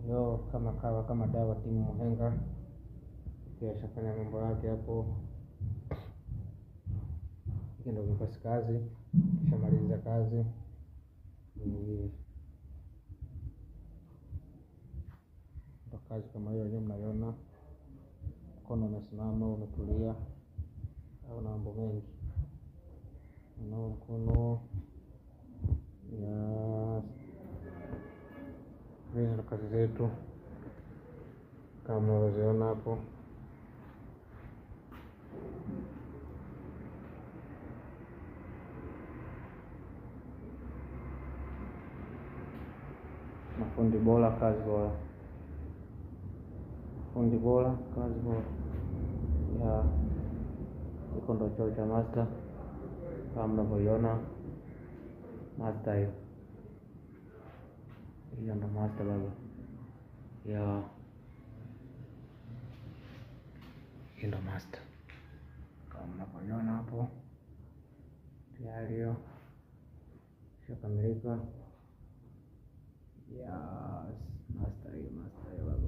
Yo kama kawa kama dawa timu Muhenga kisha fanya mambo yake hapo. Ndio kikosi kazi, kisha maliza kazi. Ndio kazi kama hiyo yenyewe mnaiona. Mkono umesimama umetulia. Hauna mambo mengi. Unao mkono ya hizo kazi zetu kama mnavyoziona hapo. Mafundi bora, kazi bora. Fundi bora, kazi bora. Ya iko ndo choo cha master kama mnavyoiona. Master hiyo. Hiyo ndo master baba. Ya hiyo ndo master kama mnavyoiona hapo. Tayari hiyo ishakamilika. Ya master hiyo baba.